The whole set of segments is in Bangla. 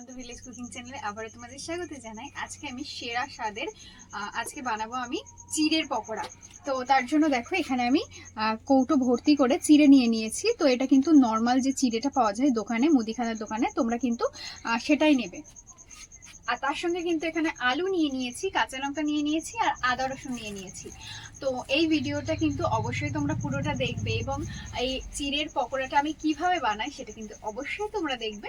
আনন্দ ভিলেজ কুকিং চ্যানেলে আবারও তোমাদের স্বাগত জানাই। আজকে আমি সেরা স্বাদের আজকে বানাবো আমি চিড়ের পকোড়া। তো তার জন্য দেখো এখানে আমি কৌটো ভর্তি করে চিড়ে নিয়ে নিয়েছি। তো এটা কিন্তু নর্মাল যে চিড়েটা পাওয়া যায় দোকানে, মুদিখানার দোকানে, তোমরা কিন্তু সেটাই নেবে। আর তার সঙ্গে কিন্তু এখানে আলু নিয়ে নিয়েছি, কাঁচা লঙ্কা নিয়ে নিয়েছি, আর আদা রসুন নিয়ে নিয়েছি। তো এই ভিডিওটা কিন্তু অবশ্যই তোমরা পুরোটা দেখবে, এবং এই চিড়ের পকোড়াটা আমি কিভাবে বানাই সেটা কিন্তু অবশ্যই তোমরা দেখবে।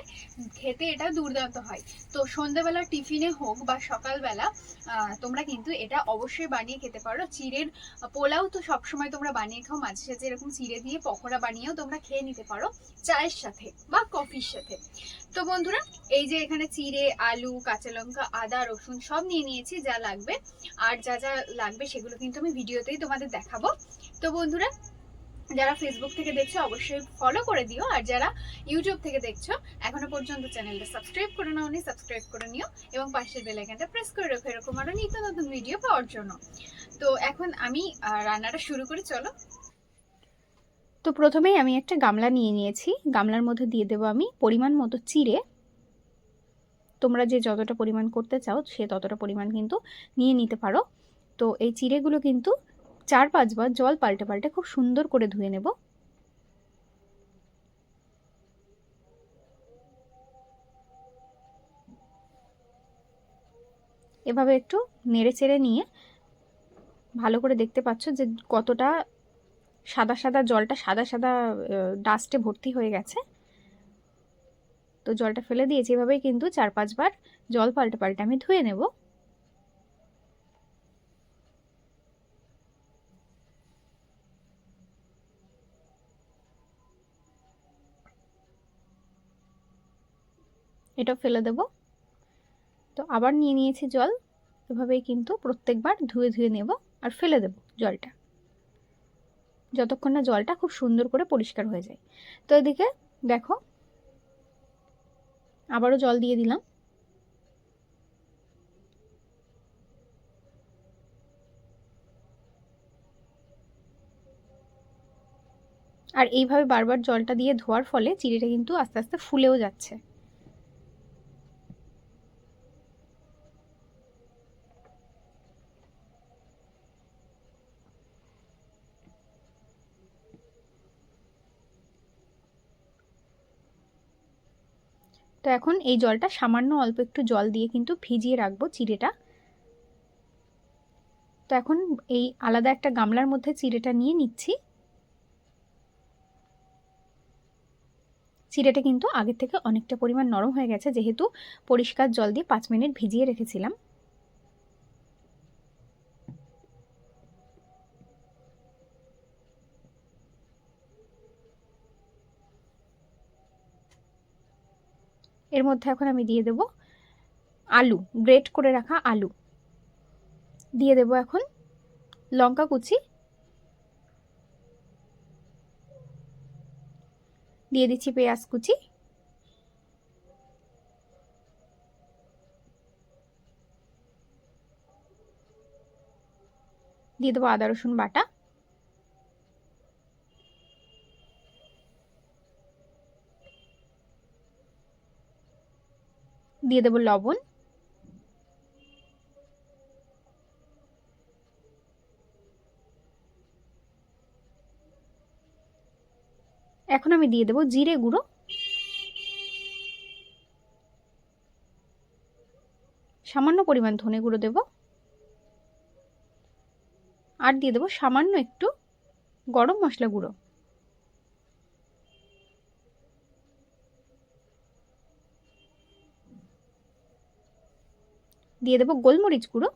খেতে এটা দুর্দান্ত হয়। তো সন্ধ্যাবেলা টিফিনে হোক বা সকালবেলা তোমরা কিন্তু এটা অবশ্যই বানিয়ে খেতে পারো। চিড়ের পোলাও তো সবসময় তোমরা বানিয়ে খাও, মাঝে সাঝে এরকম চিড়ে দিয়ে পকোড়া বানিয়েও তোমরা খেয়ে নিতে পারো চায়ের সাথে বা কফির সাথে। তো বন্ধুরা, এই যে এখানে চিড়ে, আলু, কাঁচা লঙ্কা, আদা, রসুন সব নিয়ে নিয়েছি যা লাগবে। আর যা যা লাগবে সেগুলো কিন্তু আমি ভিডিওতেই তোমাদের দেখাবো। তো বন্ধুরা, যারা ফেসবুক থেকে দেখছো অবশ্যই ফলো করে দিও, আর যারা ইউটিউব থেকে দেখছো এখনো পর্যন্ত চ্যানেলটা সাবস্ক্রাইব করে নাও, সাবস্ক্রাইব করে নিও এবং পাশের বেল আইকনটা প্রেস করে রাখো এরকম আরো নিত্য নতুন ভিডিও পাওয়ার জন্য। তো এখন আমি রান্নাটা শুরু করি, চলো। তো প্রথমেই আমি একটা গামলা নিয়ে নিয়েছি, গামলার মধ্যে দিয়ে দেবো আমি পরিমাণ মতো চিড়ে। তোমরা যে যতটা পরিমাণ করতে চাও সে ততটা পরিমাণ কিন্তু নিয়ে নিতে পারো। তো এই চিড়েগুলো কিন্তু 4-5 বার জল পাল্টে পাল্টে খুব সুন্দর করে ধুয়ে নেব। এভাবে একটু নেড়ে চেড়ে নিয়ে ভালো করে দেখতে পাচ্ছ যে কতটা সাদা সাদা, জলটা সাদা সাদা ডাস্টে ভর্তি হয়ে গেছে। তো জলটা ফেলে দিয়েছি, এভাবেই কিন্তু 4-5 বার জল পাল্টে পাল্টে আমি ধুয়ে নেব। এটা ফেলে দেব। তো আবার নিয়ে নিয়েছি জল, এভাবেই কিন্তু প্রত্যেকবার ধুয়ে ধুয়ে নেব আর ফেলে দেব জলটা, যতক্ষণ না জলটা খুব সুন্দর করে পরিষ্কার হয়ে যায়। তো এদিকে দেখো আবারও জল দিয়ে দিলাম। আর এইভাবে বারবার জলটা দিয়ে ধোয়ার ফলে চিড়েটা কিন্তু আস্তে আস্তে ফুলেও যাচ্ছে। তো এখন এই জলটা সামান্য অল্প একটু জল দিয়ে কিন্তু ভিজিয়ে রাখবো চিড়েটা। তো এখন এই আলাদা একটা গামলার মধ্যে চিড়েটা নিয়ে নিচ্ছি। চিড়েটা কিন্তু আগের থেকে অনেকটা পরিমাণ নরম হয়ে গেছে, যেহেতু পরিষ্কার জল দিয়ে 5 মিনিট ভিজিয়ে রেখেছিলাম। এর মধ্যে এখন আমি দিয়ে দেব আলু, গ্রেট করে রাখা আলু দিয়ে দেব। এখন লঙ্কা কুচি দিয়ে দিচ্ছি, পেঁয়াজ কুচি দিয়ে দেবো, আদা রসুন বাটা দিয়ে দেবো, লবণ এখন আমি দিয়ে দেবো জিরে গুঁড়ো, সামান্য পরিমাণ ধনে গুঁড়ো দেব, আর দিয়ে দেবো সামান্য একটু গরম মশলা গুঁড়ো। দিয়ে দেবো গোলমরিচ গুঁড়ো।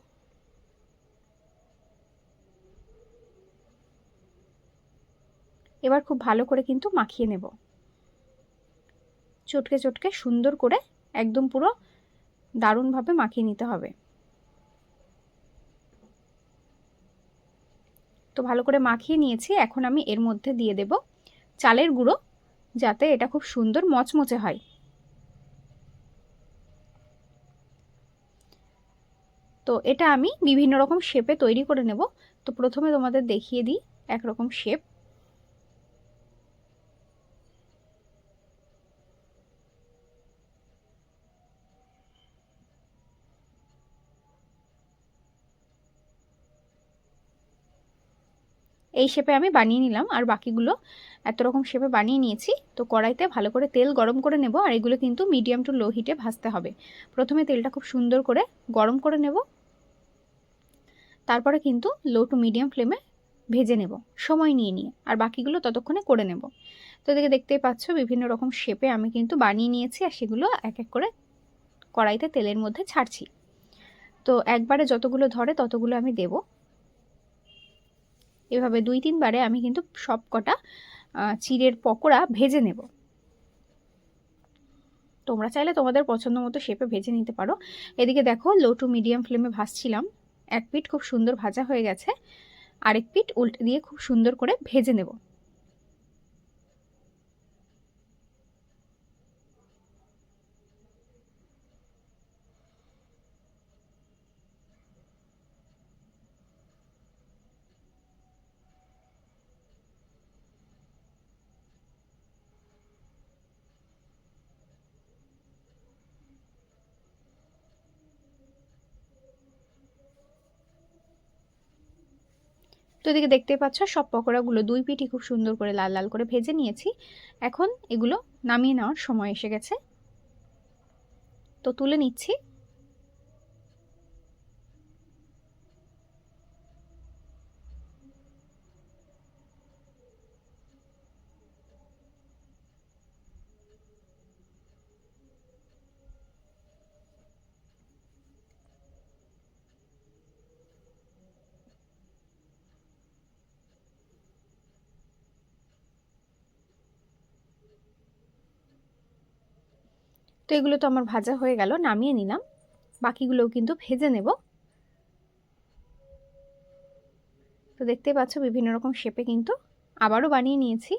এবার খুব ভালো করে কিন্তু মাখিয়ে নেব, চটকে চটকে সুন্দর করে একদম পুরো দারুণভাবে মাখিয়ে নিতে হবে। তো ভালো করে মাখিয়ে নিয়েছি, এখন আমি এর মধ্যে দিয়ে দেব চালের গুঁড়ো, যাতে এটা খুব সুন্দর মচমচে হয়। তো এটা আমি বিভিন্ন রকম শেপে তৈরি করে নেব। তো প্রথমে তোমাদের দেখিয়ে দিই একরকম শেপ। এই শেপে আমি বানিয়ে নিলাম, আর বাকিগুলো এত রকম শেপে বানিয়ে নিয়েছি। তো কড়াইতে ভালো করে তেল গরম করে নেব, আর এগুলো কিন্তু মিডিয়াম টু লো হিটে ভাজতে হবে। প্রথমে তেলটা খুব সুন্দর করে গরম করে নেব, তারপরে কিন্তু লো টু মিডিয়াম ফ্লেমে ভেজে নেব সময় নিয়ে নিয়ে, আর বাকিগুলো ততক্ষণে করে নেব। তো এদিকে দেখতেই পাচ্ছ বিভিন্ন রকম শেপে আমি কিন্তু বানিয়ে নিয়েছি, আর সেগুলো এক এক করে কড়াইতে তেলের মধ্যে ছাড়ছি। তো একবারে যতগুলো ধরে ততগুলো আমি দেব। এভাবে 2-3 বারে আমি কিন্তু সব কটা চিড়ের পকোড়া ভেজে নেব। তোমরা চাইলে তোমাদের পছন্দ মতো শেপে ভেজে নিতে পারো। এদিকে দেখো লো টু মিডিয়াম ফ্লেমে ভাজছিলাম, এক পিঠ খুব সুন্দর ভাজা হয়ে গেছে, আরেক পিঠ উল্টে দিয়ে খুব সুন্দর করে ভেজে নেব। তো এদিকে দেখতে পাচ্ছ সব পকোড়াগুলো 2 পিঠই খুব সুন্দর করে লাল লাল করে ভেজে নিয়েছি। এখন এগুলো নামিয়ে নেওয়ার সময় এসে গেছে, তো তুলে নিচ্ছি। তো এগুলো তো আমার ভাজা হয়ে গেল, নামিয়ে নিলাম। বাকিগুলোও কিন্তু ভেজে নেব। তো দেখতেই পাচ্ছ বিভিন্ন রকম শেপে কিন্তু আবারও বানিয়ে নিয়েছি।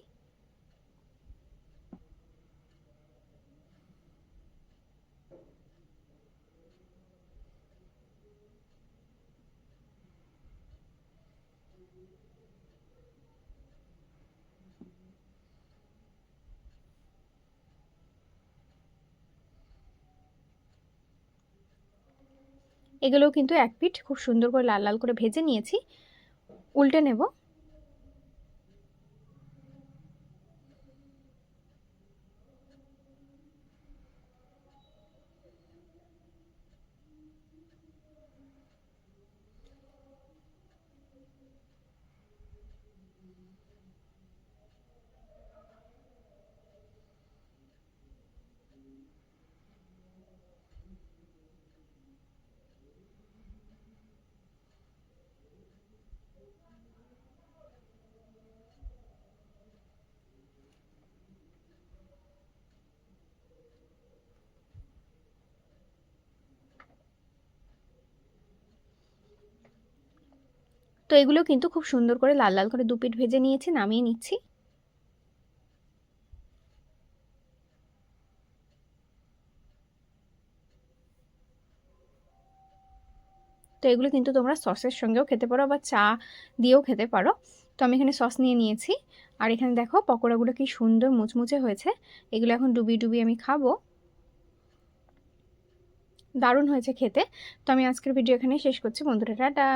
এগুলোও কিন্তু এক পিঠ খুব সুন্দর করে লাল লাল করে ভেজে নিয়েছি, উল্টে নেব। তো এগুলো কিন্তু খুব সুন্দর করে লাল লাল করে 2 পিঠ ভেজে নিয়েছি, নামিয়ে নিচ্ছি। তো এগুলো কিন্তু তোমরা সসের সঙ্গেও খেতে পারো, বা চা দিয়েও খেতে পারো। তো আমি এখানে সস নিয়ে নিয়েছি, আর এখানে দেখো পকোড়াগুলো কি সুন্দর মুচমুচে হয়েছে। এগুলো এখন ডুবিয়ে ডুবিয়ে আমি খাবো, দারুণ হয়েছে খেতে। তো আমি আজকের ভিডিও এখানে শেষ করছি বন্ধুরা, টাটা।